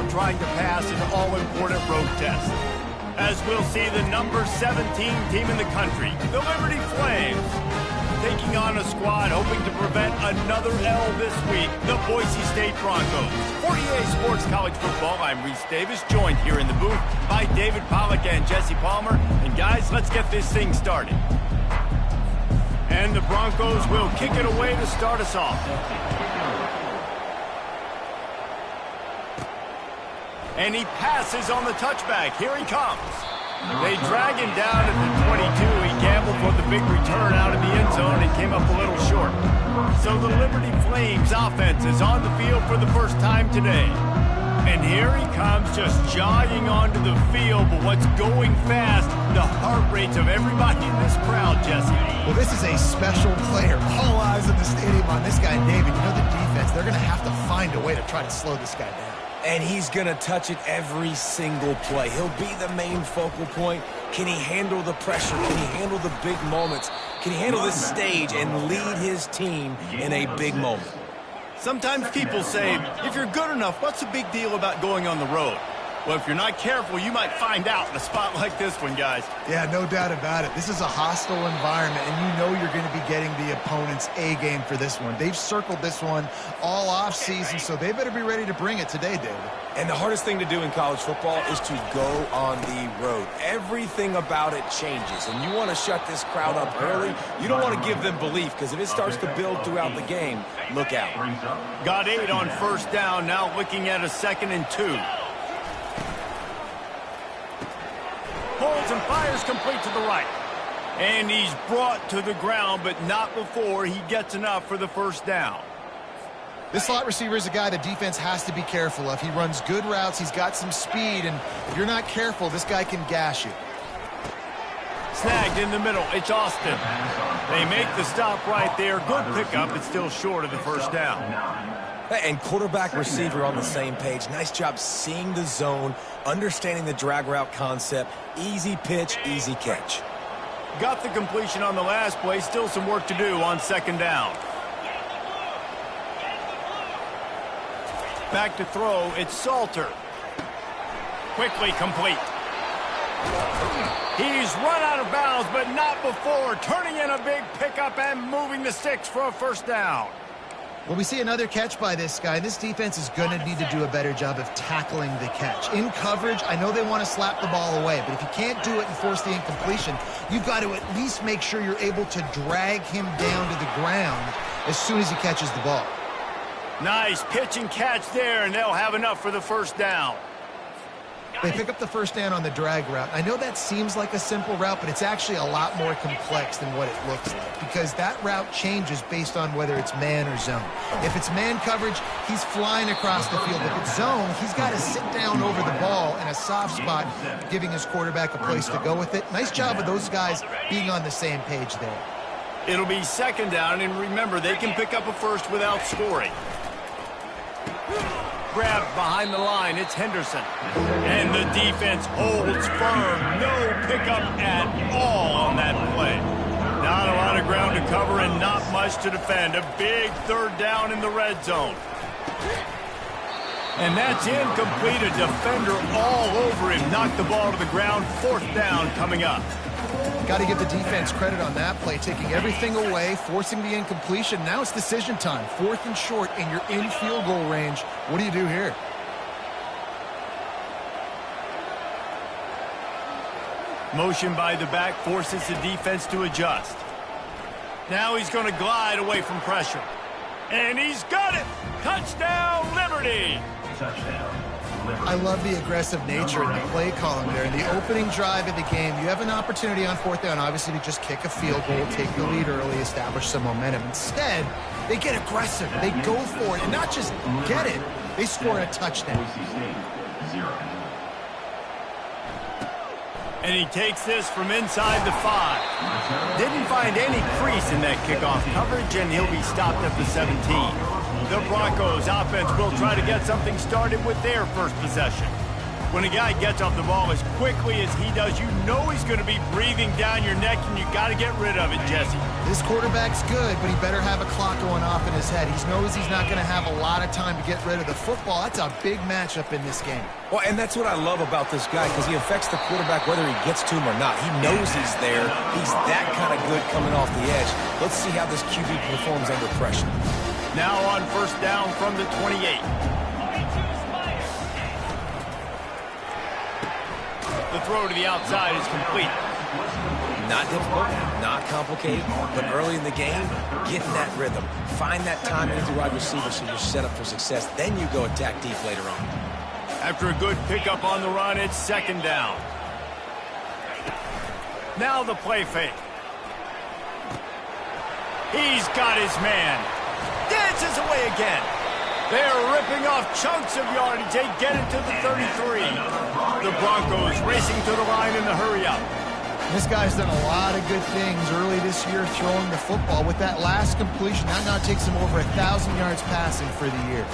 down trying to pass an all-important road test. As we'll see the number 17 team in the country, the Liberty Flames, taking on a squad hoping to prevent another L this week, the Boise State Broncos. For EA Sports College Football, I'm Reese Davis, joined here in the booth by David Pollack and Jesse Palmer. And guys, let's get this thing started. And the Broncos will kick it away to start us off. And he passes on the touchback. Here he comes. They drag him down at the 22. He gambled for the big return out of the end zone and came up a little short. So the Liberty Flames offense is on the field for the first time today. And here he comes, just jogging onto the field. But what's going fast, the heart rates of everybody in this crowd, Jesse. Well, this is a special player. All eyes in the stadium on this guy, David. You know the defense, they're going to have to find a way to try to slow this guy down. And he's going to touch it every single play. He'll be the main focal point. Can he handle the pressure? Can he handle the big moments? Can he handle this stage and lead his team in a big moment? Sometimes people say, if you're good enough, what's the big deal about going on the road? Well, if you're not careful, you might find out in a spot like this one, guys. Yeah, no doubt about it. This is a hostile environment, and you know you're going to be getting the opponent's A-game for this one. They've circled this one all off-season, so they better be ready to bring it today, David. And the hardest thing to do in college football is to go on the road. Everything about it changes, and you want to shut this crowd up early. You don't want to give them belief, because if it starts to build throughout the game, look out. Got 8 on first down, now looking at a 2nd and 2. Pulls and fires complete to the right. And he's brought to the ground, but not before he gets enough for the first down. This slot receiver is a guy the defense has to be careful of. He runs good routes, he's got some speed, and if you're not careful, this guy can gash you. Snagged in the middle, it's Austin. They make the stop right there. Good pickup, but still short of the first down. And quarterback receiver on the same page. Nice job seeing the zone, understanding the drag route concept. Easy pitch, easy catch. Got the completion on the last play. Still some work to do on 2nd down. Back to throw. It's Salter. Quickly complete. He's run out of bounds, but not before. Turning in a big pickup and moving the sticks for a first down. Well, we see another catch by this guy. This defense is going to need to do a better job of tackling the catch. In coverage, I know they want to slap the ball away, but if you can't do it and force the incompletion, you've got to at least make sure you're able to drag him down to the ground as soon as he catches the ball. Nice pitch and catch there, and they'll have enough for the first down. They pick up the first down on the drag route. I know that seems like a simple route, but it's actually a lot more complex than what it looks like because that route changes based on whether it's man or zone. If it's man coverage, he's flying across the field. If it's zone, he's got to sit down over the ball in a soft spot, giving his quarterback a place to go with it. Nice job of those guys being on the same page there. It'll be 2nd down, and remember, they can pick up a first without scoring. Grabbed behind the line, it's Henderson. And the defense holds firm. No pickup at all on that play. Not a lot of ground to cover and not much to defend. A big 3rd down in the red zone. And that's incomplete. A defender all over him. Knocked the ball to the ground. 4th down coming up. Got to give the defense credit on that play, taking everything away, forcing the incompletion. Now it's decision time. 4th and short, and you're in field goal range. What do you do here? Motion by the back forces the defense to adjust. Now he's going to glide away from pressure. And he's got it! Touchdown, Liberty! Touchdown. I love the aggressive nature in the play column there. In the opening drive of the game, you have an opportunity on 4th down, obviously, to just kick a field goal, take the lead early, establish some momentum. Instead, they get aggressive. They go for it. And not just get it, they score a touchdown. And he takes this from inside the 5. Didn't find any crease in that kickoff coverage, and he'll be stopped at the 17. The Broncos offense will try to get something started with their first possession. When a guy gets off the ball as quickly as he does, you know he's going to be breathing down your neck, and you got to get rid of it, Jesse. This quarterback's good, but he better have a clock going off in his head. He knows he's not going to have a lot of time to get rid of the football. That's a big matchup in this game. Well, and that's what I love about this guy, because he affects the quarterback whether he gets to him or not. He knows he's there. He's that kind of good coming off the edge. Let's see how this QB performs under pressure. Now on first down from the 28. The throw to the outside is complete. Not difficult, not complicated, but early in the game, get in that rhythm. Find that time into wide receiver so you're set up for success. Then you go attack deep later on. After a good pickup on the run, it's second down. Now the play fake. He's got his man. Dances away again. They're ripping off chunks of yardage. They get it to the 33. The Broncos racing to the line in the hurry-up. This guy's done a lot of good things early this year throwing the football. With that last completion, that now takes him over 1,000 yards passing for the year.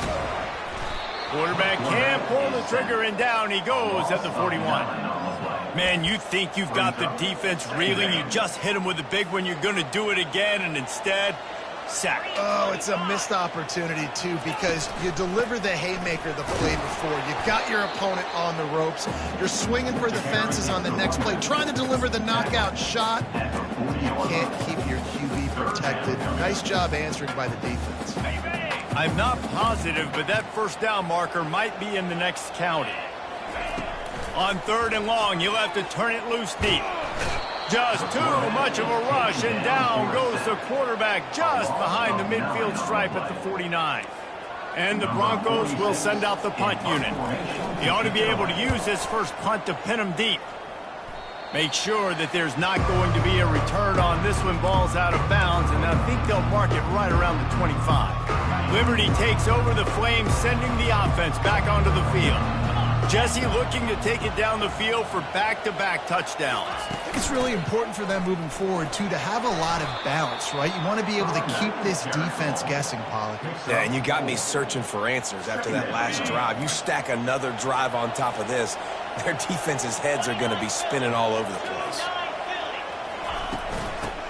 Quarterback can't pull the trigger, and down he goes at the 41. Man, you think you've got the defense reeling. You just hit him with a big one. You're going to do it again, and instead, sack. Oh, it's a missed opportunity, too, because you deliver the haymaker the play before. You got your opponent on the ropes. You're swinging for the fences on the next play, trying to deliver the knockout shot. You can't keep your QB protected. Nice job answering by the defense. I'm not positive, but that first down marker might be in the next county. On third and long, you'll have to turn it loose deep. Just too much of a rush, and down goes the quarterback just behind the midfield stripe at the 49. And the Broncos will send out the punt unit. He ought to be able to use his first punt to pin him deep. Make sure that there's not going to be a return on this one. Ball's out of bounds, and I think they'll mark it right around the 25. Liberty takes over the Flames, sending the offense back onto the field. Jesse looking to take it down the field for back-to-back touchdowns. I think it's really important for them moving forward, too, to have a lot of balance, right? You want to be able to keep this defense guessing, Pollack. Yeah, and you got me searching for answers after that last drive. You stack another drive on top of this, their defense's heads are going to be spinning all over the place.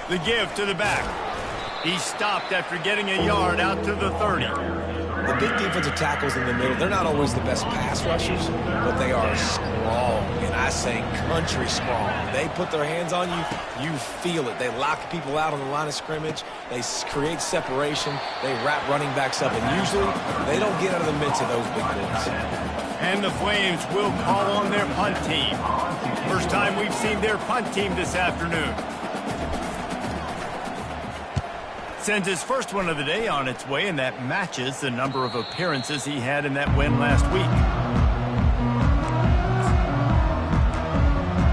The give to the back. He stopped after getting a yard out to the 30. The big defensive tackles in the middle, they're not always the best pass rushers, but they are strong, and I say country strong. They put their hands on you, you feel it. They lock people out on the line of scrimmage. They create separation. They wrap running backs up, and usually they don't get out of the midst of those big boys. And the Flames will call on their punt team. First time we've seen their punt team this afternoon. Sends his first one of the day on its way, and that matches the number of appearances he had in that win last week.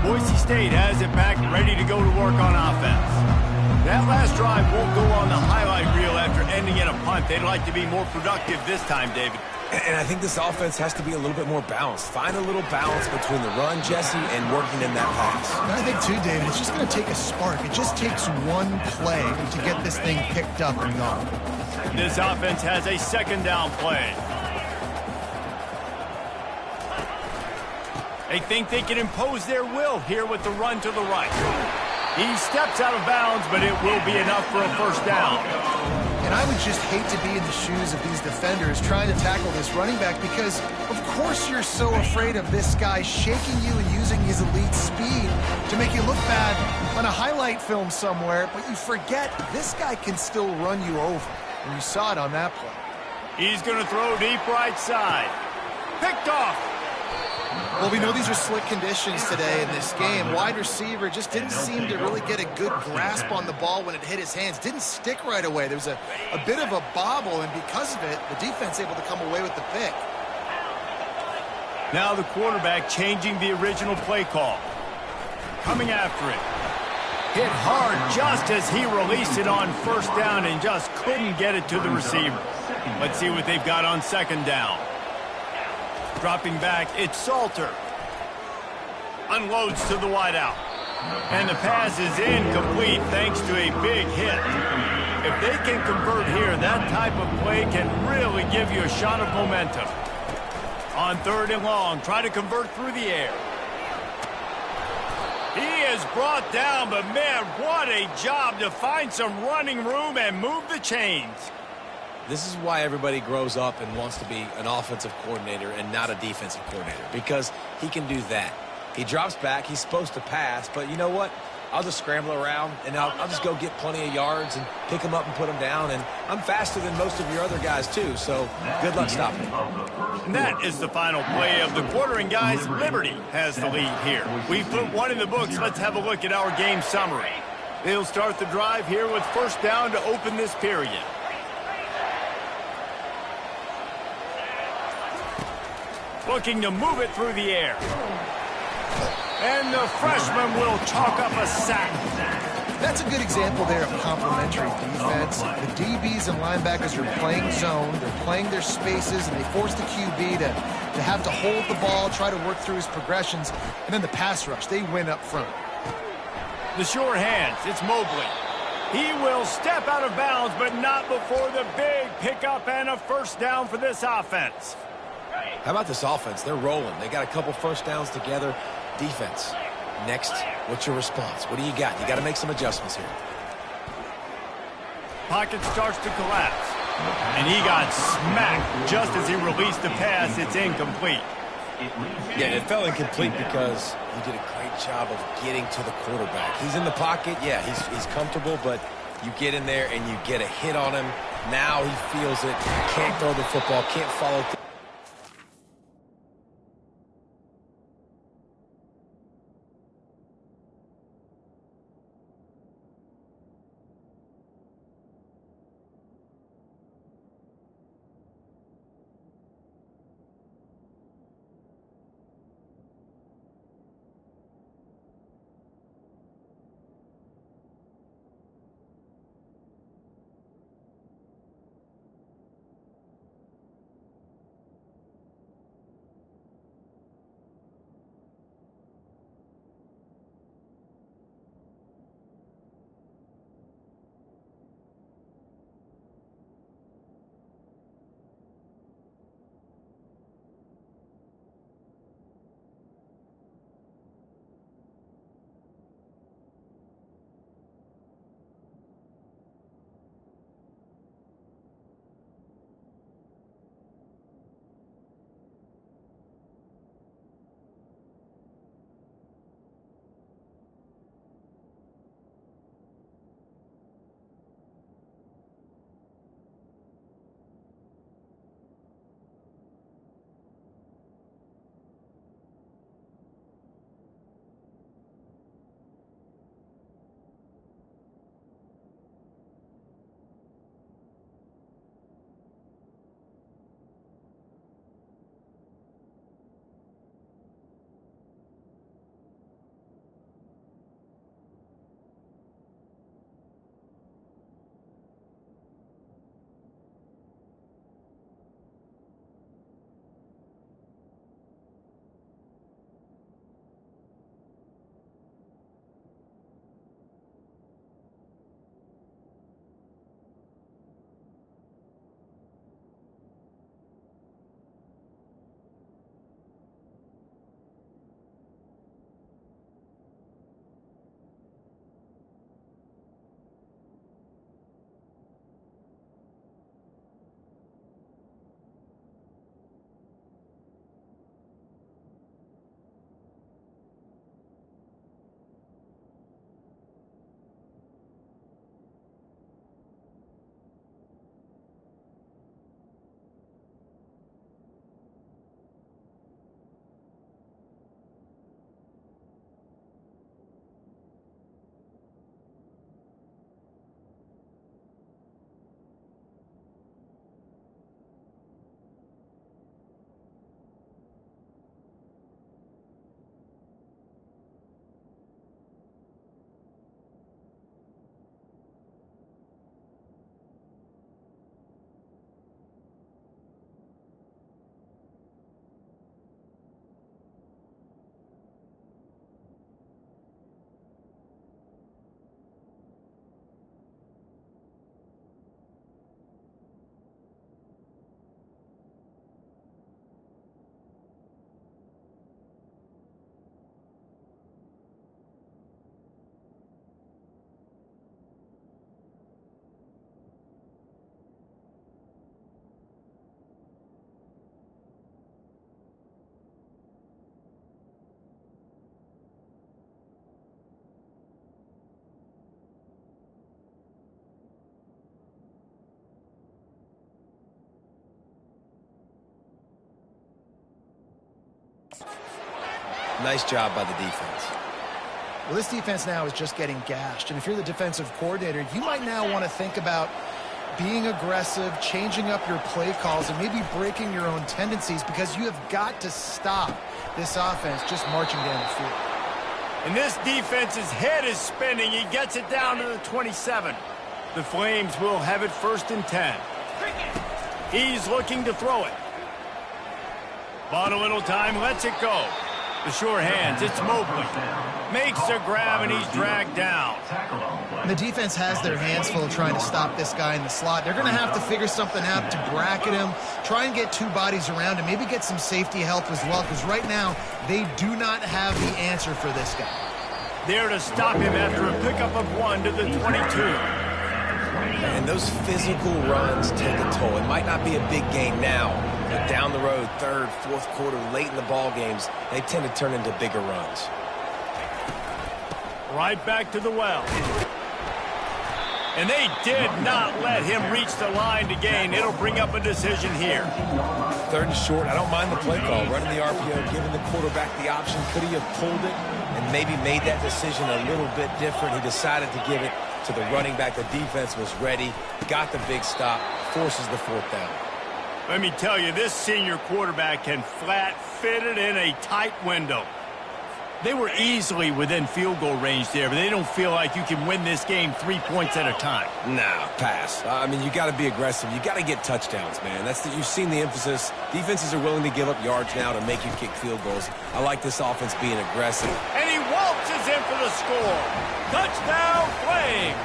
Boise State has it back, ready to go to work on offense. That last drive won't go on the highlight reel after ending in a punt. They'd like to be more productive this time, David. And I think this offense has to be a little bit more balanced. Find a little balance between the run, Jesse, and working in that pass. And I think, too, David, it's just going to take a spark. It just takes one play to get this thing picked up and gone. This offense has a second down play. They think they can impose their will here with the run to the right. He steps out of bounds, but it will be enough for a first down. And I would just hate to be in the shoes of these defenders trying to tackle this running back because, of course, you're so afraid of this guy shaking you and using his elite speed to make you look bad on a highlight film somewhere, but you forget this guy can still run you over. And you saw it on that play. He's going to throw deep right side. Picked off. Well, we know these are slick conditions today in this game. Wide receiver just didn't seem to really get a good grasp on the ball when it hit his hands. Didn't stick right away. There was a bit of a bobble, and because of it, the defense able to come away with the pick. Now the quarterback changing the original play call. Coming after it. Hit hard just as he released it on first down and just couldn't get it to the receiver. Let's see what they've got on second down. Dropping back, it's Salter. Unloads to the wideout. And the pass is incomplete thanks to a big hit. If they can convert here, that type of play can really give you a shot of momentum. On third and long, try to convert through the air. He is brought down, but man, what a job to find some running room and move the chains. This is why everybody grows up and wants to be an offensive coordinator and not a defensive coordinator, because he can do that. He drops back. He's supposed to pass, but you know what? I'll just scramble around, and I'll just go get plenty of yards and pick them up and put them down, and I'm faster than most of your other guys, too, so good luck stopping me. And that is the final play of the quarter, and guys, Liberty has the lead here. We've put one in the books. Let's have a look at our game summary. They'll start the drive here with first down to open this period. Looking to move it through the air. And the freshman will chalk up a sack. That's a good example there of complementary defense. The DBs and linebackers are playing zone. They're playing their spaces, and they force the QB to have to hold the ball, try to work through his progressions. And then the pass rush, they win up front. The sure hands, it's Mobley. He will step out of bounds, but not before the big pickup and a first down for this offense. How about this offense? They're rolling. They got a couple first downs together. Defense. Next, what's your response? What do you got? You got to make some adjustments here. Pocket starts to collapse. And he got smacked just as he released the pass. It's incomplete. Yeah, it fell incomplete because he did a great job of getting to the quarterback. He's in the pocket. Yeah, he's comfortable, but you get in there and you get a hit on him. Now he feels it. Can't throw the football. Can't follow through. Nice job by the defense. Well, this defense now is just getting gashed. And if you're the defensive coordinator, you might now want to think about being aggressive, changing up your play calls, and maybe breaking your own tendencies, because you have got to stop this offense just marching down the field. And this defense's head is spinning. He gets it down to the 27. The Flames will have it 1st and 10. He's looking to throw it. Bought a little time, lets it go. The sure hands, it's Mobley. Makes a grab, and he's dragged down. The defense has their hands full trying to stop this guy in the slot. They're going to have to figure something out to bracket him, try and get 2 bodies around him, maybe get some safety help as well, because right now they do not have the answer for this guy. There to stop him after a pickup of 1 to the 22. And those physical runs take a toll. It might not be a big game now, but down the road, 3rd, 4th quarter, late in the ball games, they tend to turn into bigger runs. Right back to the well. And they did not let him reach the line to gain. It'll bring up a decision here. 3rd and short. I don't mind the play call. Running the RPO, giving the quarterback the option. Could he have pulled it and maybe made that decision a little bit different? He decided to give it to the running back. The defense was ready. Got the big stop. Forces the 4th down. Let me tell you, this senior quarterback can flat fit it in a tight window. They were easily within field goal range there, but they don't feel like you can win this game 3 points at a time. Nah, pass. I mean, you got to be aggressive. You got to get touchdowns, man. You've seen the emphasis. Defenses are willing to give up yards now to make you kick field goals. I like this offense being aggressive. And he waltzes in for the score. Touchdown, Flames.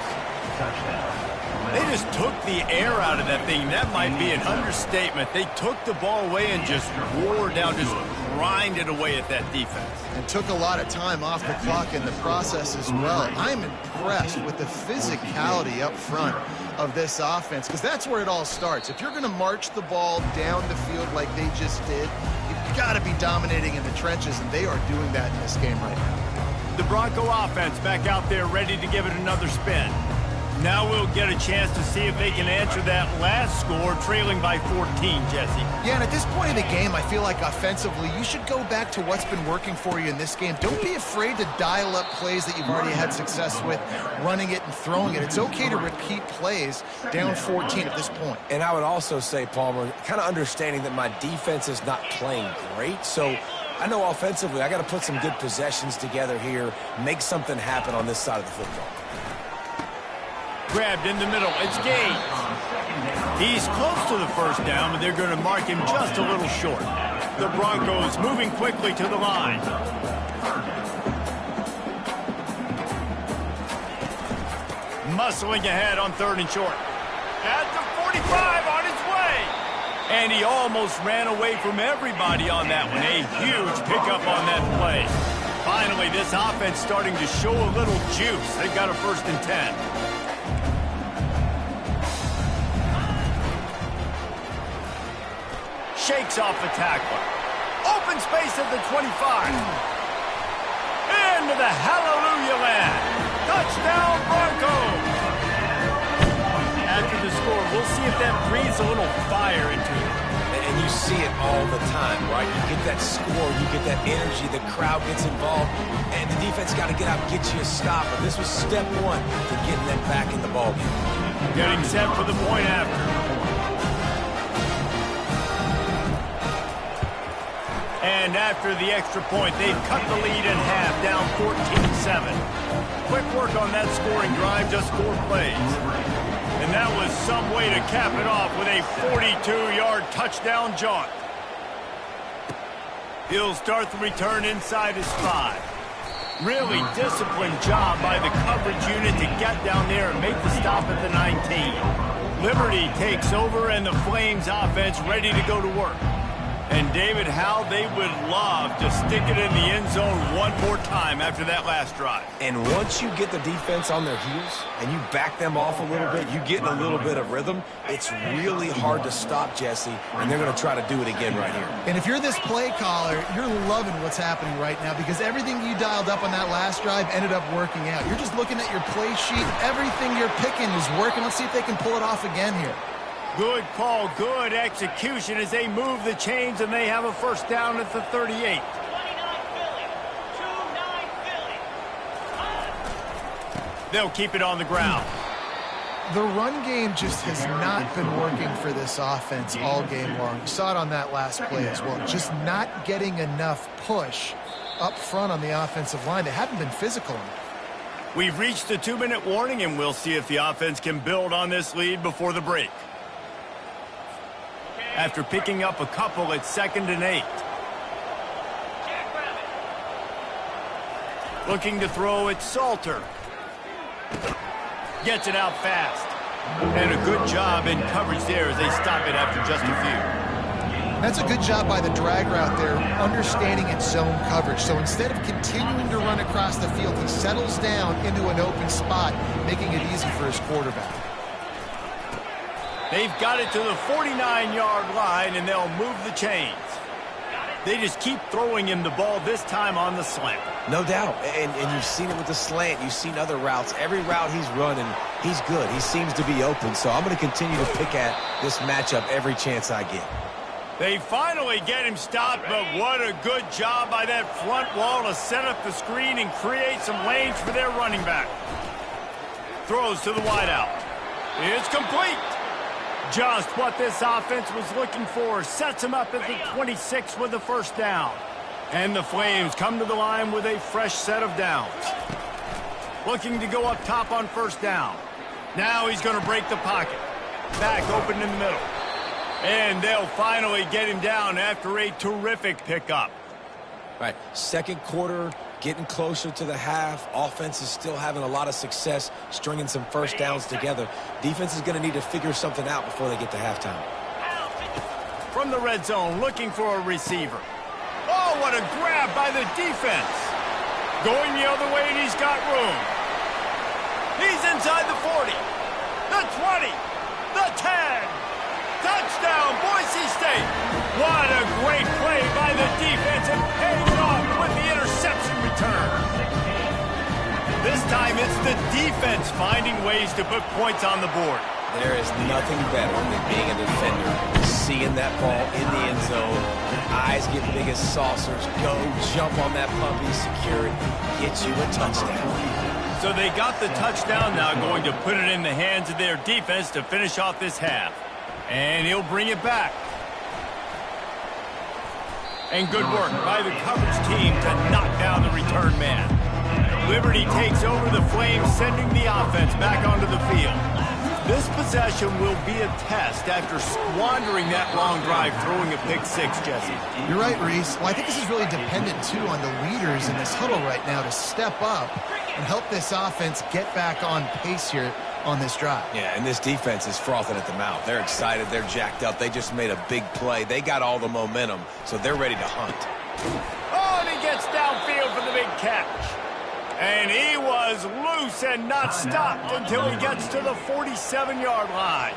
Touchdown. They just took the air out of that thing. That might be an understatement. They took the ball away and just wore down, just grinded away at that defense. And took a lot of time off the clock in the process as well. I'm impressed with the physicality up front of this offense, because that's where it all starts. If you're going to march the ball down the field like they just did, you've got to be dominating in the trenches, and they are doing that in this game right now. The Bronco offense back out there ready to give it another spin. Now we'll get a chance to see if they can answer that last score, trailing by 14, Jesse. Yeah, and at this point of the game, I feel like offensively, you should go back to what's been working for you in this game. Don't be afraid to dial up plays that you've already had success with, running it and throwing it. It's okay to repeat plays down 14 at this point. And I would also say, Palmer, kind of understanding that my defense is not playing great, so I know offensively I got to put some good possessions together here, make something happen on this side of the football. Grabbed in the middle. It's Gaines. He's close to the 1st down, but they're going to mark him just a little short. The Broncos moving quickly to the line. Muscling ahead on 3rd and short. At the 45, on his way. And he almost ran away from everybody on that one. A huge pickup on that play. Finally, this offense starting to show a little juice. They've got a 1st and 10. Shakes off the tackler. Open space at the 25. Into the hallelujah land. Touchdown, Broncos. After the score, we'll see if that breathes a little fire into it. And you see it all the time, right? You get that score, you get that energy, the crowd gets involved, and the defense got to get out and get you a stop. But this was step 1 to getting them back in the ballgame. Getting set for the point after. And after the extra point, they've cut the lead in half, down 14-7. Quick work on that scoring drive, just 4 plays. And that was some way to cap it off with a 42-yard touchdown jaunt. He'll start the return inside his 5. Really disciplined job by the coverage unit to get down there and make the stop at the 19. Liberty takes over, and the Flames offense ready to go to work. And David, how they would love to stick it in the end zone one more time after that last drive. And once you get the defense on their heels and you back them off a little bit, you get in a little bit of rhythm, it's really hard to stop, Jesse, and they're going to try to do it again right here. And if you're this play caller, you're loving what's happening right now, because everything you dialed up on that last drive ended up working out. You're just looking at your play sheet. Everything you're picking is working. Let's see if they can pull it off again here. Good call, good execution as they move the chains, and they have a first down at the 38. They'll keep it on the ground. The run game just has not been working for this offense all game long. You saw it on that last play as well. Just not getting enough push up front on the offensive line. They haven't been physical enough. We've reached the 2-minute warning, and we'll see if the offense can build on this lead before the break. After picking up a couple, it's 2nd and 8. Looking to throw, it's Salter. Gets it out fast. And a good job in coverage there as they stop it after just a few. That's a good job by the drag route there, understanding its zone coverage. So instead of continuing to run across the field, he settles down into an open spot, making it easy for his quarterback. They've got it to the 49-yard line, and they'll move the chains. They just keep throwing him the ball, this time on the slant. No doubt, and you've seen it with the slant. You've seen other routes. Every route he's running, he's good. He seems to be open, so I'm going to continue to pick at this matchup every chance I get. They finally get him stopped, but what a good job by that front wall to set up the screen and create some lanes for their running back. Throws to the wideout. It's complete. Just what this offense was looking for. Sets him up at the 26 with the first down. And the Flames come to the line with a fresh set of downs. Looking to go up top on first down. Now he's going to break the pocket. Back open in the middle. And they'll finally get him down after a terrific pickup. Right, second quarter, getting closer to the half. Offense is still having a lot of success stringing some first downs together. Defense is going to need to figure something out before they get to halftime. From the red zone, looking for a receiver. Oh, what a grab by the defense. Going the other way, and he's got room. He's inside the 40, the 20, the 10. Touchdown, Boise State. What a great play by the defense, and paying off with the interception return. This time it's the defense finding ways to put points on the board. There is nothing better than being a defender, seeing that ball in the end zone, eyes get big as saucers, go jump on that puppy, secure it, get you a touchdown. So they got the touchdown, now going to put it in the hands of their defense to finish off this half. And he'll bring it back. And good work by the coverage team to knock down the return man. Liberty takes over the Flames, sending the offense back onto the field. This possession will be a test after squandering that long drive, throwing a pick-6, Jesse. You're right, Reese. Well, I think this is really dependent, too, on the leaders in this huddle right now to step up and help this offense get back on pace here on this drive. Yeah, and this defense is frothing at the mouth. They're excited. They're jacked up. They just made a big play. They got all the momentum, so they're ready to hunt. Oh, and he gets downfield for the big catch. And he was loose and not stopped until he gets to the 47-yard line.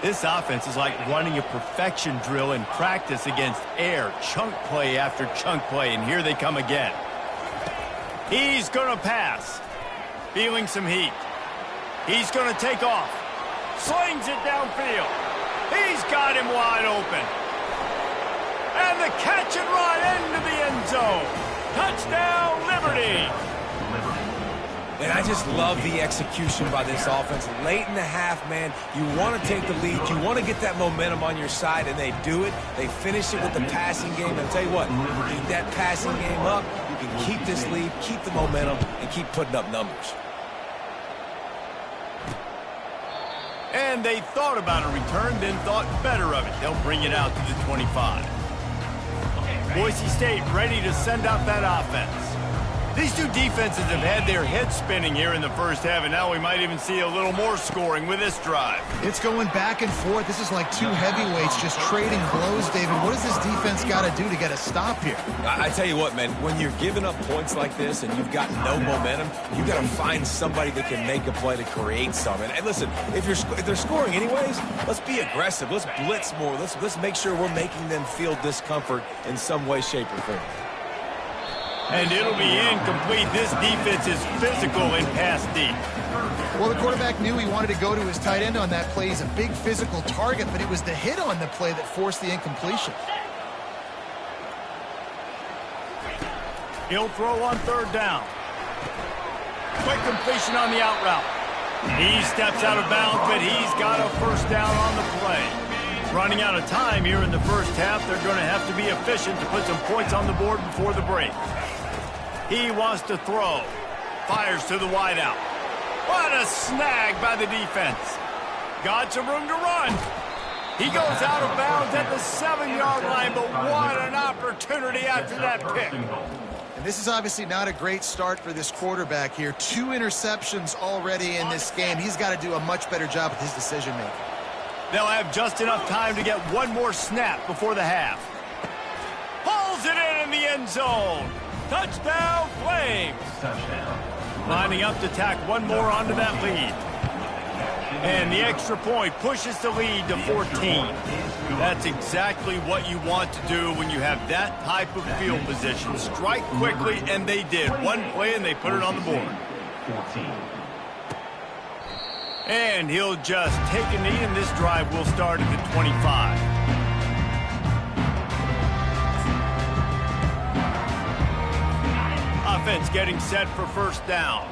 This offense is like running a perfection drill in practice against air. Chunk play after chunk play, and here they come again. He's going to pass. Feeling some heat. He's going to take off. Slings it downfield. He's got him wide open. And the catch and run into the end zone. Touchdown, Liberty. And I just love the execution by this offense. Late in the half, man, you want to take the lead. You want to get that momentum on your side, and they do it. They finish it with the passing game. And I'll tell you what, you keep that passing game up, you can keep this lead, keep the momentum, and keep putting up numbers. And they thought about a return, then thought better of it. They'll bring it out to the 25. Boise State ready to send out that offense. These two defenses have had their heads spinning here in the first half, and now we might even see a little more scoring with this drive. It's going back and forth. This is like two heavyweights just trading blows, David. What does this defense got to do to get a stop here? I tell you what, man, when you're giving up points like this and you've got no momentum, you've got to find somebody that can make a play to create something. And listen, if they're scoring anyways, let's be aggressive. Let's blitz more. Let's make sure we're making them feel discomfort in some way, shape, or form. And it'll be incomplete. This defense is physical in pass deep. Well, the quarterback knew he wanted to go to his tight end on that play. He's a big physical target, but it was the hit on the play that forced the incompletion. He'll throw on third down. Quick completion on the out route. He steps out of bounds, but he's got a first down on the play. Running out of time here in the first half, they're going to have to be efficient to put some points on the board before the break. He wants to throw. Fires to the wideout. What a snag by the defense. Got some room to run. He goes out of bounds at the 7-yard line, but what an opportunity after that pick. And this is obviously not a great start for this quarterback here. 2 interceptions already in this game. He's got to do a much better job with his decision-making. They'll have just enough time to get one more snap before the half. Pulls it in the end zone. Touchdown, Flames. Touchdown. Lining up to tack one more onto that lead. And the extra point pushes the lead to 14. That's exactly what you want to do when you have that type of field position. Strike quickly, and they did. One play, and they put it on the board. 14. And he'll just take a knee, and this drive will start at the 25. Offense getting set for first down.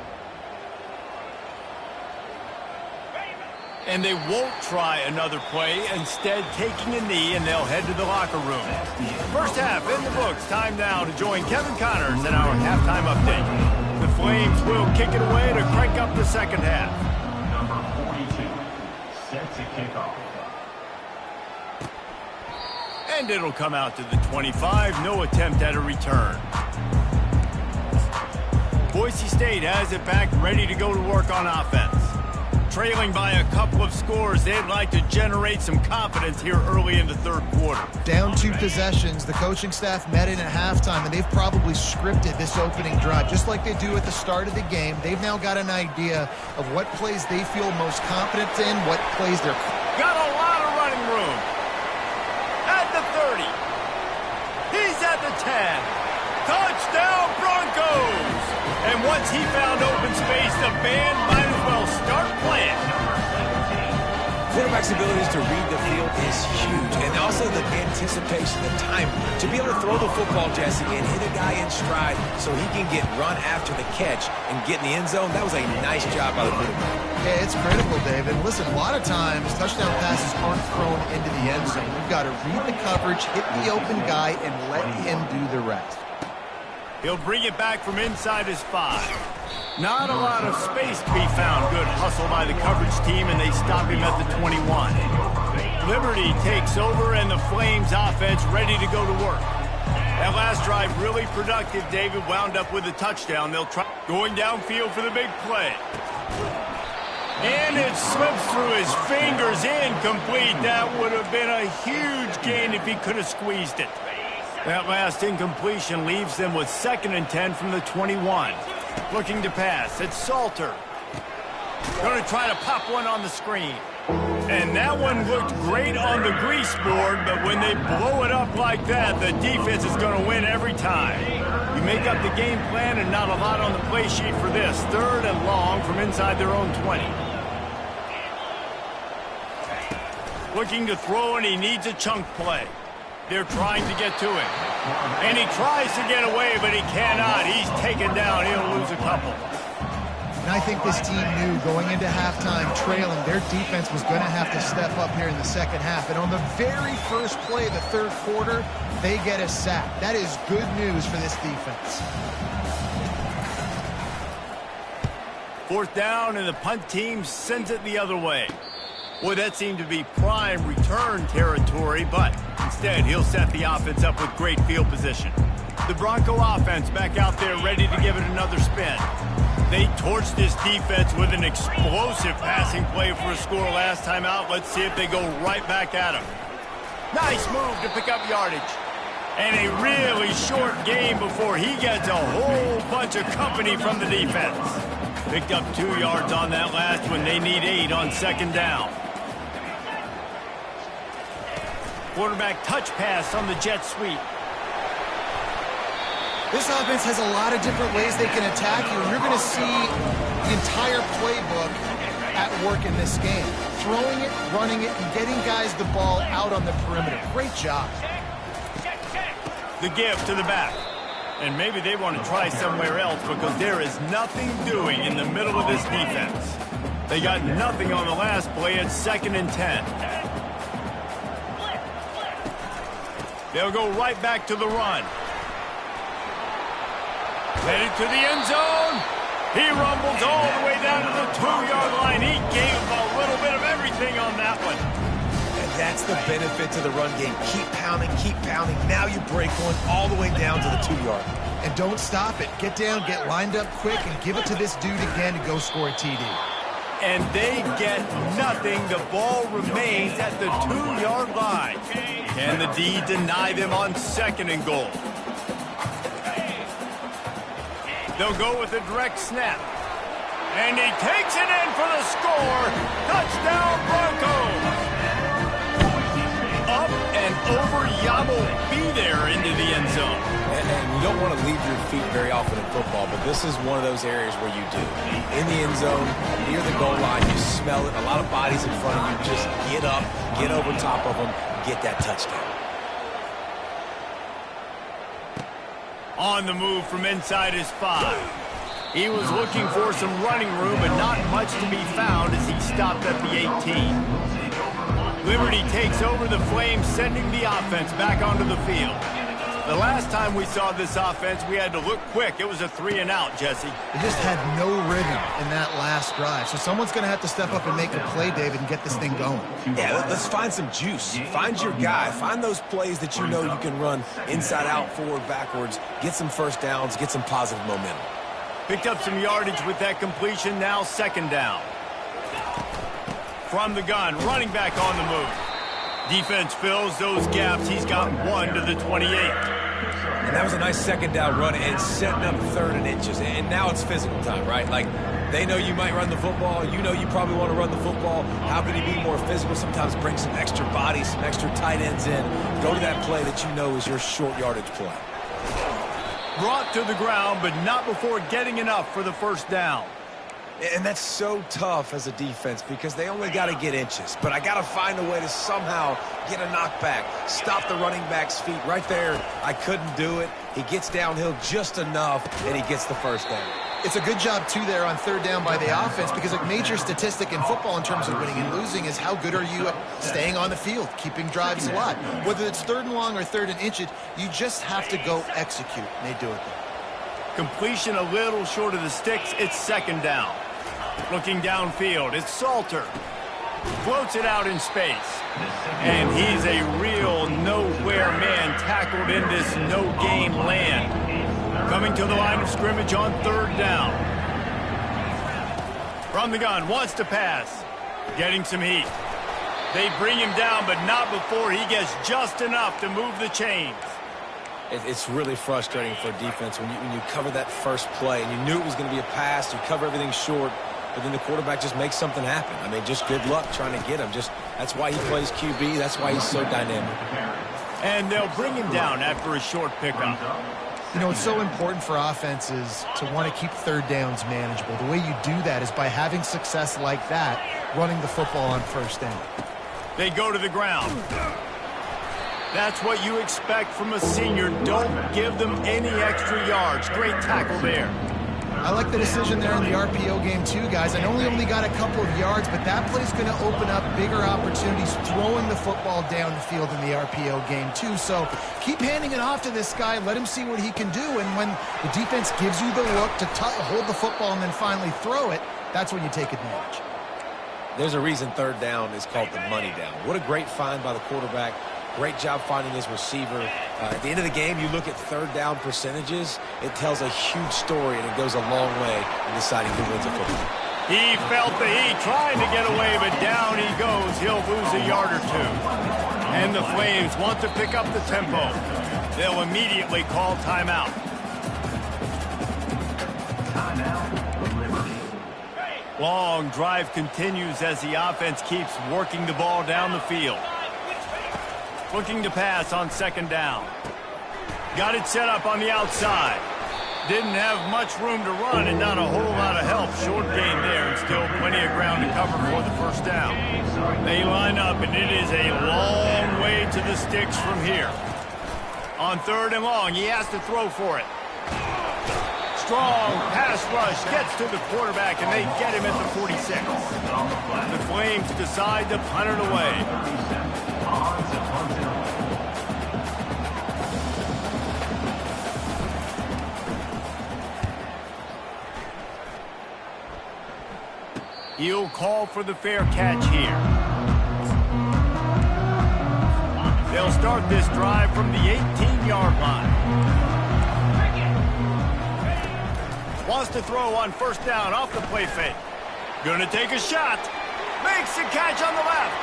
And they won't try another play, instead taking a knee, and they'll head to the locker room. First half in the books. Time now to join Kevin Connors in our halftime update. The Flames will kick it away to crank up the second half. Number 42, set to kick off. And it'll come out to the 25. No attempt at a return. Boise State has it back, ready to go to work on offense. Trailing by a couple of scores, they'd like to generate some confidence here early in the third quarter. Down 2 possessions, the coaching staff met in at halftime, and they've probably scripted this opening drive. Just like they do at the start of the game, they've now got an idea of what plays they feel most confident in, what plays they're... Got a lot of running room. At the 30. He's at the 10. Touchdown, Broncos! And once he found open space, the band might as well start playing. Quarterback's abilities to read the field is huge, and also the anticipation, the time to be able to throw the football, Jesse, and hit a guy in stride so he can get run after the catch and get in the end zone. That was a nice job by the quarterback. Yeah, it's critical, David. Listen, a lot of times touchdown passes aren't thrown into the end zone. You've got to read the coverage, hit the open guy, and let him do the rest. He'll bring it back from inside his 5. Not a lot of space to be found. Good hustle by the coverage team, and they stop him at the 21. Liberty takes over, and the Flames offense ready to go to work. That last drive really productive. David wound up with a touchdown. They'll try going downfield for the big play. And it slips through his fingers, incomplete. That would have been a huge gain if he could have squeezed it. That last incompletion leaves them with 2nd and 10 from the 21. Looking to pass. It's Salter. Going to try to pop one on the screen. And that one looked great on the grease board, but when they blow it up like that, the defense is going to win every time. You make up the game plan and not a lot on the play sheet for this. 3rd and long from inside their own 20. Looking to throw, and he needs a chunk play. They're trying to get to him. And he tries to get away, but he cannot. He's taken down. He'll lose a couple. And I think this team knew going into halftime trailing, their defense was going to have to step up here in the second half. And on the very first play of the third quarter, they get a sack. That is good news for this defense. 4th down, and the punt team sends it the other way. Boy, that seemed to be prime return territory, but instead he'll set the offense up with great field position. The Bronco offense back out there ready to give it another spin. They torched this defense with an explosive passing play for a score last time out. Let's see if they go right back at him. Nice move to pick up yardage. And a really short game before he gets a whole bunch of company from the defense. Picked up 2 yards on that last one. They need 8 on 2nd down. Quarterback touch pass on the jet sweep. This offense has a lot of different ways they can attack you, and you're going to see the entire playbook at work in this game. Throwing it, running it, and getting guys the ball out on the perimeter. Great job. The give to the back. And maybe they want to try somewhere else because there is nothing doing in the middle of this defense. They got nothing on the last play. It's 2nd and 10. They'll go right back to the run. Headed to the end zone. He rumbles all the way down to the 2-yard line. He gave a little bit of everything on that one. And that's the benefit to the run game. Keep pounding, keep pounding. Now you break one all the way down to the 2-yard. And don't stop it. Get down, get lined up quick, and give it to this dude again to go score a TD. And they get nothing. The ball remains at the 2-yard line. Can the D deny them on 2nd and goal? They'll go with a direct snap. And he takes it in for the score. Touchdown, Broncos. Up and over, Yabo be there into the end zone. And you don't want to leave your feet very often in football, but this is one of those areas where you do. In the end zone, near the goal line, you smell it. A lot of bodies in front of you. Just get up, get over top of them, get that touchdown. On the move from inside his 5. He was looking for some running room, but not much to be found as he stopped at the 18. Liberty takes over the Flames, sending the offense back onto the field. The last time we saw this offense, we had to look quick. It was a 3-and-out, Jesse. They just had no rhythm in that last drive. So someone's going to have to step up and make a play, David, and get this thing going. Yeah, let's find some juice. Find your guy. Find those plays that you know you can run inside out, forward, backwards. Get some first downs. Get some positive momentum. Picked up some yardage with that completion. Now 2nd down. From the gun, running back on the move. Defense fills those gaps. He's got 1 to the 28. And that was a nice 2nd down run and setting up 3rd and inches. And now it's physical time, right? Like, they know you might run the football. You know you probably want to run the football. How can you be more physical? Sometimes bring some extra bodies, some extra tight ends in. Go to that play that you know is your short yardage play. Brought to the ground, but not before getting enough for the 1st down. And that's so tough as a defense because they only got to get inches. But I got to find a way to somehow get a knockback, stop the running back's feet. Right there, I couldn't do it. He gets downhill just enough, and he gets the 1st down. It's a good job, too, there on 3rd down by the offense because a major statistic in football in terms of winning and losing is how good are you at staying on the field, keeping drives alive. Whether it's 3rd and long or 3rd and inches, you just have to go execute, and they do it there. Completion a little short of the sticks. It's 2nd down. Looking downfield, it's Salter. Floats it out in space. And he's a real nowhere man tackled in this no-game land. Coming to the line of scrimmage on 3rd down. From the gun, wants to pass. Getting some heat. They bring him down, but not before he gets just enough to move the chains. It's really frustrating for a defense when you cover that first play and you knew it was going to be a pass, you cover everything short, but then the quarterback just makes something happen. I mean, just good luck trying to get him. That's why he plays QB. That's why he's so dynamic. And they'll bring him down after a short pickup. You know, it's so important for offenses to want to keep 3rd downs manageable. The way you do that is by having success like that, running the football on 1st down. They go to the ground. That's what you expect from a senior. Don't give them any extra yards. Great tackle there. I like the decision there in the RPO game too, guys. I know he only got a couple of yards, but that play's going to open up bigger opportunities throwing the football down the field in the RPO game too. So keep handing it off to this guy. Let him see what he can do. And when the defense gives you the look to hold the football and then finally throw it, that's when you take advantage. There's a reason 3rd down is called the money down. What a great find by the quarterback. Great job finding his receiver. At the end of the game, you look at 3rd down percentages. It tells a huge story, and it goes a long way in deciding who wins a football. He felt the heat trying to get away, but down he goes. He'll lose a yard or 2. And the Flames want to pick up the tempo. They'll immediately call timeout. Long drive continues as the offense keeps working the ball down the field. Looking to pass on 2nd down. Got it set up on the outside. Didn't have much room to run and not a whole lot of help. Short gain there and still plenty of ground to cover for the first down. They line up, and it is a long way to the sticks from here. On 3rd and long, he has to throw for it. Strong pass rush gets to the quarterback, and they get him at the 46. The Flames decide to punt it away. He'll call for the fair catch here. They'll start this drive from the 18-yard line. Wants to throw on 1st down off the play fake. Gonna take a shot. Makes the catch on the left.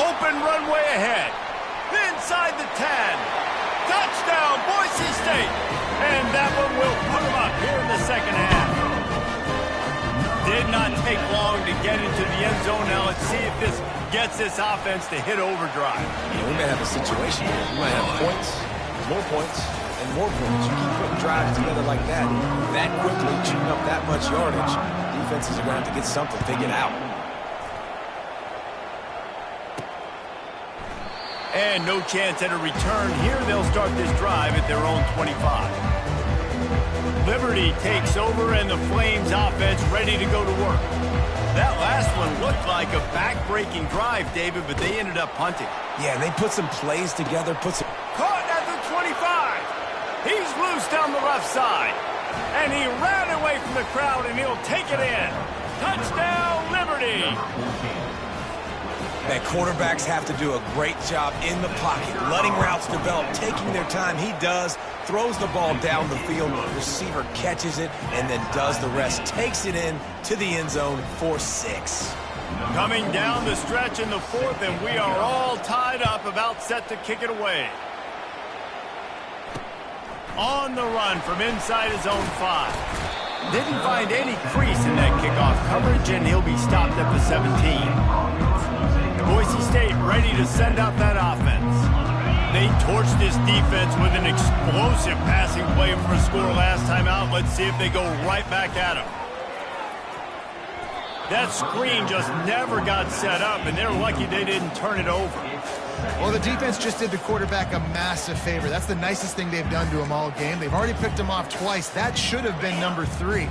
Open runway ahead. Inside the 10. Touchdown, Boise State. And that one will put them up here in the second half. Did not take long to get into the end zone. Now let's see if this gets this offense to hit overdrive. Yeah, we may have a situation here. We might have points, more points, and more points. You keep putting drives together like that quickly, chewing up that much yardage, defenses are going to have to get something figured out. And no chance at a return. Here they'll start this drive at their own 25. Liberty takes over, and the Flames offense ready to go to work. That last one looked like a back-breaking drive, David, but they ended up punting. Yeah, they put some plays together, Caught at the 25. He's loose down the left side. And he ran away from the crowd, and he'll take it in. Touchdown, Liberty! Man, quarterbacks have to do a great job in the pocket, letting routes develop, taking their time. He does, throws the ball down the field, receiver catches it, and then does the rest, takes it in to the end zone for 6. Coming down the stretch in the 4th, and we are all tied up, about set to kick it away. On the run from inside his own 5. Didn't find any crease in that kickoff coverage, and he'll be stopped at the 17. Boise State ready to send out that offense. They torched this defense with an explosive passing play for a score last time out. Let's see if they go right back at him. That screen just never got set up, and they're lucky they didn't turn it over. Well, the defense just did the quarterback a massive favor. That's the nicest thing they've done to him all game. They've already picked him off twice. That should have been number 3.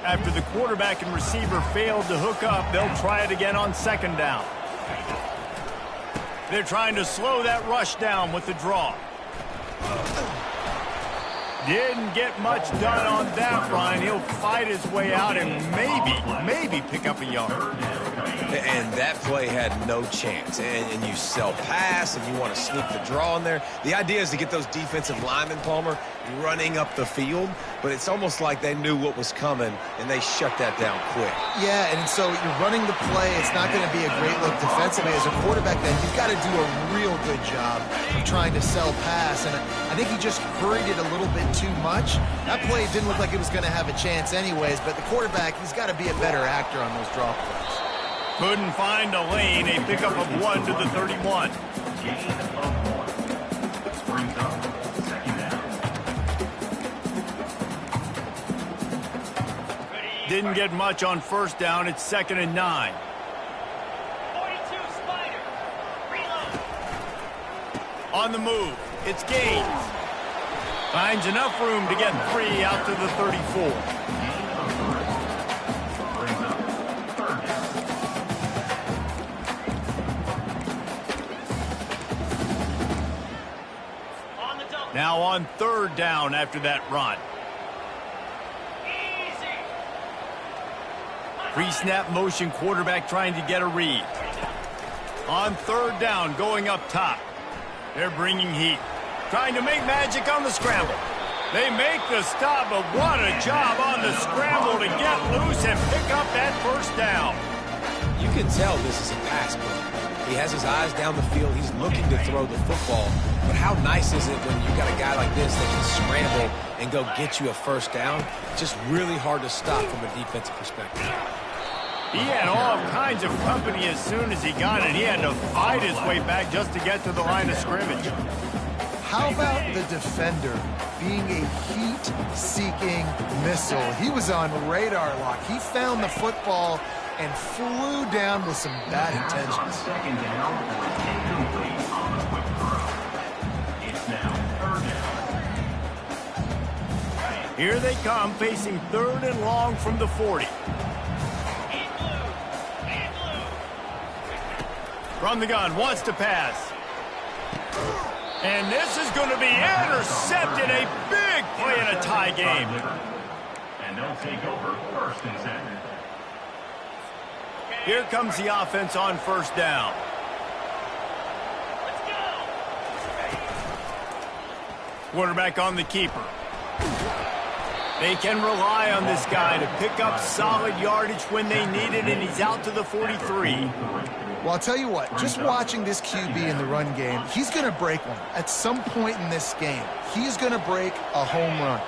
After the quarterback and receiver failed to hook up, they'll try it again on 2nd down. They're trying to slow that rush down with the draw. Didn't get much done on that run. He'll fight his way out and maybe pick up a yard. And that play had no chance. And you sell pass, and you want to sneak the draw in there. The idea is to get those defensive linemen, Palmer, running up the field. But it's almost like they knew what was coming, and they shut that down quick. Yeah, and so you're running the play. It's not going to be a great look defensively. As a quarterback, then, you've got to do a real good job of trying to sell pass. And I think he just hurried it a little bit too much. That play didn't look like it was going to have a chance anyways, but the quarterback, he's got to be a better actor on those draw plays. Couldn't find a lane. A pickup of 1 to the 31. Didn't get much on 1st down. It's 2nd and 9. 42 Spider. Reload. On the move. It's Gaines. Finds enough room to get 3 out to the 34. Now on 3rd down after that run. Pre-snap motion, quarterback trying to get a read. On 3rd down, going up top. They're bringing heat. Trying to make magic on the scramble. They make the stop, but what a job on the scramble to get loose and pick up that 1st down. You can tell this is a pass play. He has his eyes down the field. He's looking to throw the football. But how nice is it when you've got a guy like this that can scramble and go get you a 1st down? Just really hard to stop from a defensive perspective. He had all kinds of company as soon as he got it. He had to fight his way back just to get to the line of scrimmage. How about the defender being a heat-seeking missile? He was on radar lock. He found the football and flew down with some bad intentions. Second down or incomplete on the quick throw. It's now third down. Here they come, facing 3rd and long from the 40. From the gun, wants to pass. And this is going to be intercepted. A big play in a tie game. And they'll take over 1st and 10. Here comes the offense on 1st down. Let's go. Quarterback on the keeper. They can rely on this guy to pick up solid yardage when they need it, and he's out to the 43. Well, I'll tell you what, just watching this QB in the run game, he's going to break one. At some point in this game, he's going to break a home run.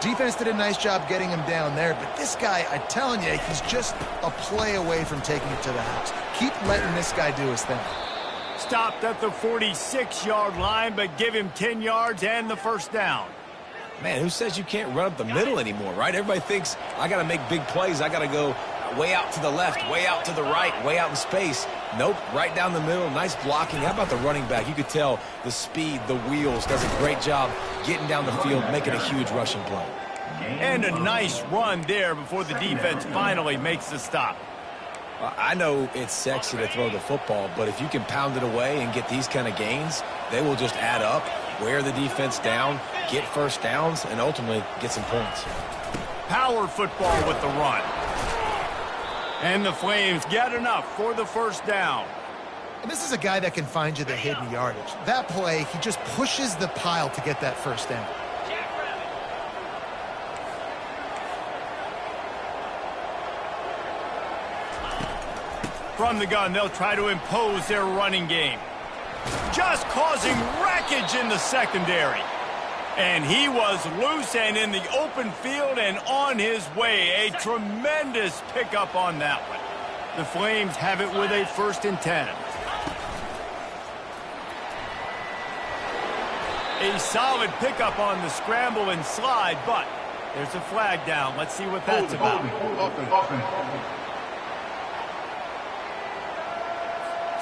Defense did a nice job getting him down there, but this guy, I'm telling you, he's just a play away from taking it to the house. Keep letting this guy do his thing. Stopped at the 46-yard line, but give him 10 yards and the 1st down. Man, who says you can't run up the middle anymore, right? Everybody thinks, I got to make big plays. I got to go way out to the left, way out to the right, way out in space. Nope, right down the middle, nice blocking. How about the running back? You could tell the speed, the wheels, does a great job getting down the field, making a huge rushing play. And a nice run there before the defense finally makes the stop. I know it's sexy to throw the football, but if you can pound it away and get these kind of gains, they will just add up, wear the defense down, get 1st downs, and ultimately get some points. Power football with the run. And the Flames get enough for the 1st down. And this is a guy that can find you the hidden yardage. That play, he just pushes the pile to get that 1st down. From the gun, they'll try to impose their running game. Just causing wreckage in the secondary. And he was loose and in the open field and on his way. A tremendous pickup on that one. The Flames have it with a 1st and 10. A solid pickup on the scramble and slide, but there's a flag down. Let's see what that's about.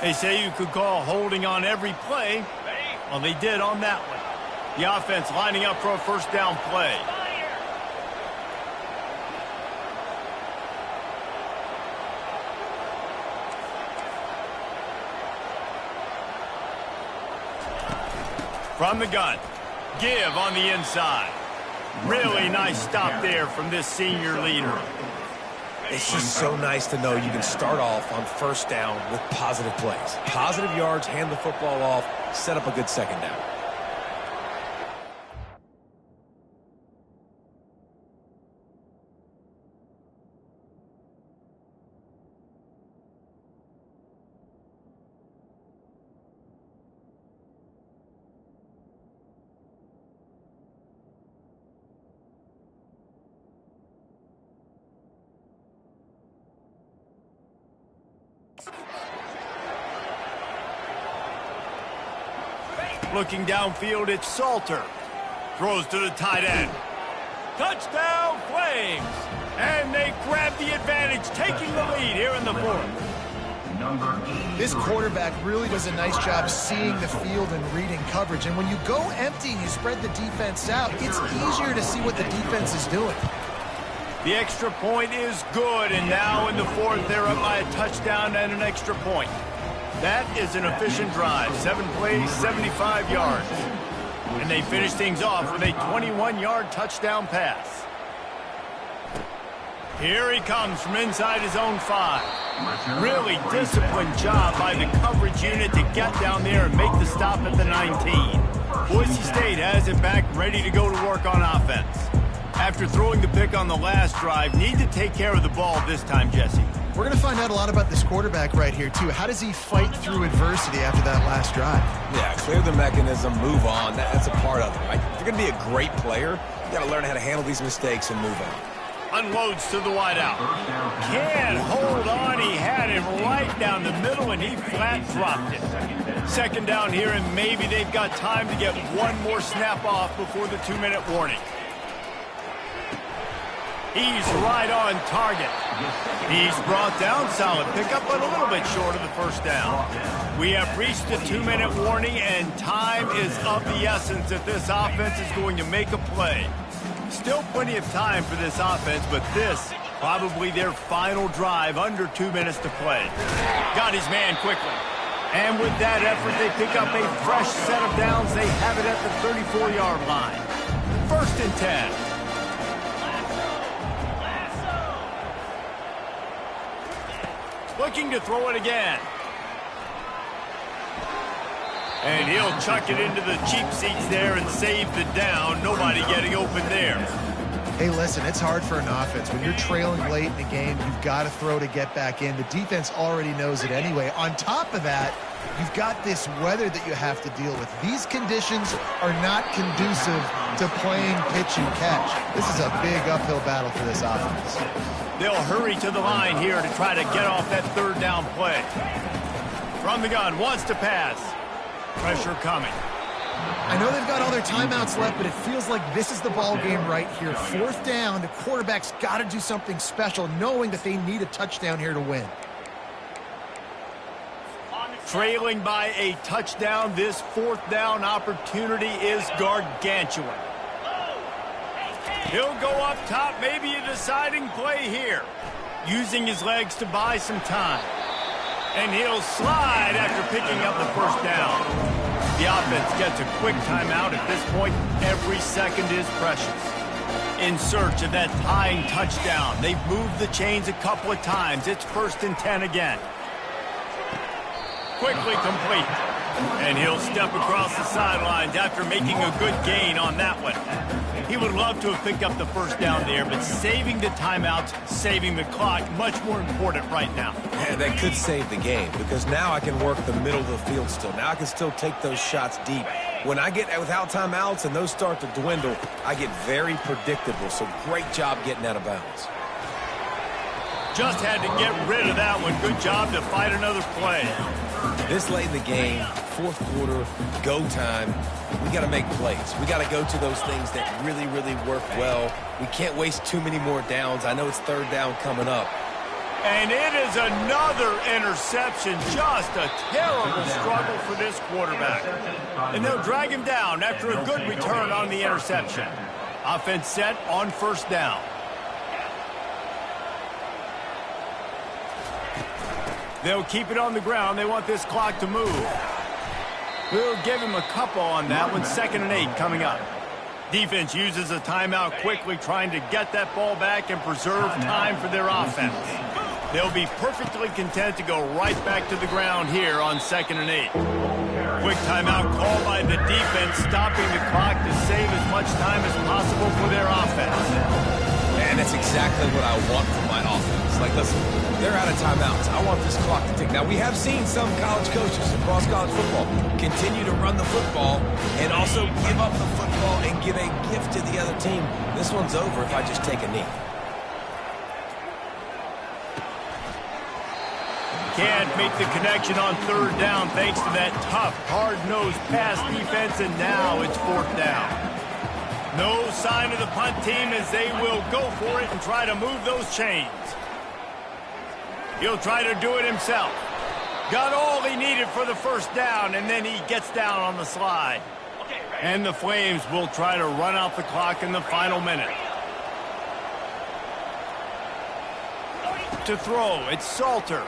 They say you could call holding on every play. Well, they did on that one. The offense lining up for a 1st down play. From the gun, give on the inside. Really nice stop there from this senior leader. It's just so nice to know you can start off on 1st down with positive plays. Positive yards, hand the football off, set up a good 2nd down. Looking downfield, it's Salter. Throws to the tight end. Touchdown, Flames! And they grab the advantage, taking the lead here in the 4th. This quarterback really does a nice job seeing the field and reading coverage. And when you go empty and you spread the defense out, it's easier to see what the defense is doing. The extra point is good, and now in the 4th, they're up by a touchdown and an extra point. That is an efficient drive. 7 plays, 75 yards. And they finish things off with a 21-yard touchdown pass. Here he comes from inside his own 5. Really disciplined job by the coverage unit to get down there and make the stop at the 19. Boise State has it back, ready to go to work on offense. After throwing the pick on the last drive, need to take care of the ball this time, Jesse. We're going to find out a lot about this quarterback right here, too. How does he fight through adversity after that last drive? Yeah, clear the mechanism, move on. That's a part of it, right? If you're going to be a great player, you got to learn how to handle these mistakes and move on. Unloads to the wideout. Can't hold on. He had him right down the middle, and he flat dropped it. Second down here, and maybe they've got time to get one more snap off before the 2-minute warning. He's right on target. He's brought down. Solid pickup, but a little bit short of the first down. We have reached the 2-minute warning, and time is of the essence if this offense is going to make a play. Still plenty of time for this offense, but this probably their final drive, under 2 minutes to play. Got his man quickly. And with that effort, they pick up a fresh set of downs. They have it at the 34-yard line. 1st and 10. Looking to throw it again. And he'll chuck it into the cheap seats there and save the down. Nobody getting open there. Hey, listen, it's hard for an offense. When you're trailing late in the game, you've got to throw to get back in. The defense already knows it anyway. On top of that, you've got this weather that you have to deal with. These conditions are not conducive to playing pitch and catch. This is a big uphill battle for this offense. They'll hurry to the line here to try to get off that 3rd down play. From the gun, wants to pass. Pressure coming. I know they've got all their timeouts left, but it feels like this is the ball game right here. 4th down, the quarterback's got to do something special, knowing that they need a touchdown here to win. Trailing by a touchdown, this 4th down opportunity is gargantuan. He'll go up top, maybe a deciding play here. Using his legs to buy some time. And he'll slide after picking up the 1st down. The offense gets a quick timeout. At this point, every second is precious. In search of that tying touchdown. They've moved the chains a couple of times. It's 1st and 10 again. Quickly complete. And he'll step across the sidelines after making a good gain on that one. He would love to have picked up the 1st down there, but saving the timeouts, saving the clock, much more important right now. Yeah, that could save the game, because now I can work the middle of the field still. Now I can still take those shots deep. When I get without timeouts and those start to dwindle, I get very predictable. So great job getting out of bounds. Just had to get rid of that one. Good job to fight another play. This late in the game, 4th quarter, go time, we got to make plays. We got to go to those things that really, really work well. We can't waste too many more downs. I know it's 3rd down coming up. And it is another interception. Just a terrible struggle for this quarterback. And they'll drag him down after a good return on the interception. Offense set on 1st down. They'll keep it on the ground. They want this clock to move. We'll give him a couple on that one. 2nd and 8 coming up. Defense uses a timeout quickly, trying to get that ball back and preserve time for their offense. They'll be perfectly content to go right back to the ground here on 2nd and 8. Quick timeout called by the defense, stopping the clock to save as much time as possible for their offense. And that's exactly what I want from my offense. Like, listen, they're out of timeouts. I want this clock to tick. Now, we have seen some college coaches across college football continue to run the football and also give up the football and give a gift to the other team. This one's over if I just take a knee. Can't make the connection on 3rd down thanks to that tough, hard-nosed pass defense, and now it's 4th down. No sign of the punt team as they will go for it and try to move those chains. He'll try to do it himself. Got all he needed for the 1st down, and then he gets down on the slide. And the Flames will try to run out the clock in the final minute. To throw, it's Salter.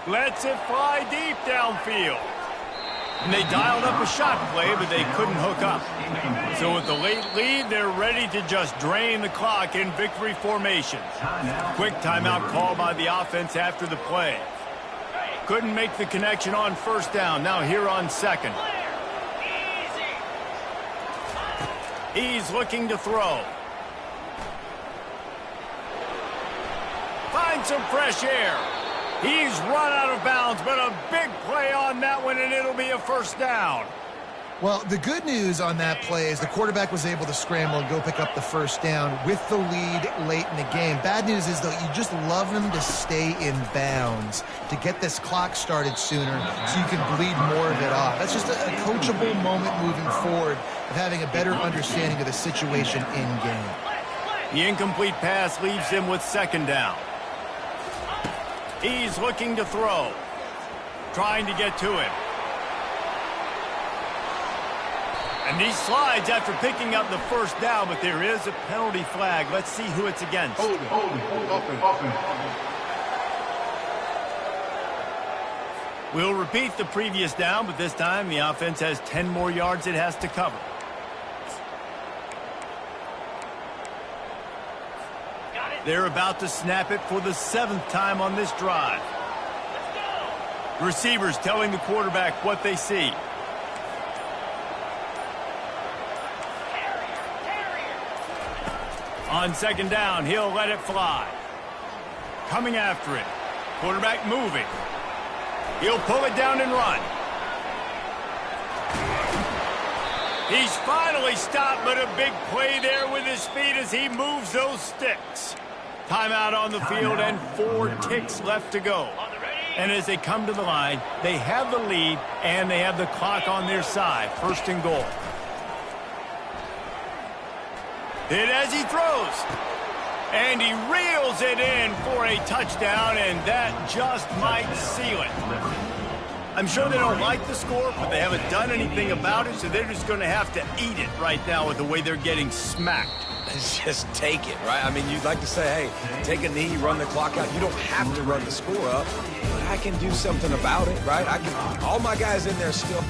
Lets it fly deep downfield. And they dialed up a shot play, but they couldn't hook up. So with the late lead, they're ready to just drain the clock in victory formation. Quick timeout called by the offense after the play. Couldn't make the connection on 1st down. Now here on 2nd. He's looking to throw. Find some fresh air. He's run out of bounds, but a big play on that one, and it'll be a 1st down. Well, the good news on that play is the quarterback was able to scramble and go pick up the first down with the lead late in the game. Bad news is, though, you just love them to stay in bounds to get this clock started sooner so you can bleed more of it off. That's just a coachable moment moving forward of having a better understanding of the situation in game. The incomplete pass leaves him with second down. He's looking to throw, trying to get to him. And he slides after picking up the first down, but there is a penalty flag. Let's see who it's against. Hold it. We'll repeat the previous down, but this time the offense has 10 more yards it has to cover. They're about to snap it for the 7th time on this drive. Receivers telling the quarterback what they see. On second down, he'll let it fly. Coming after it. Quarterback moving. He'll pull it down and run. He's finally stopped, but a big play there with his feet as he moves those sticks. Timeout on the field and 4 ticks left to go. And as they come to the line, they have the lead and they have the clock on their side. First and goal. Hit as he throws. And he reels it in for a touchdown, and that just might seal it. I'm sure they don't like the score, but they haven't done anything about it, so they're just going to have to eat it right now with the way they're getting smacked. Just take it, right? I mean, you'd like to say, hey, take a knee, run the clock out. You don't have to run the score up, but I can do something about it, right? All my guys in there still...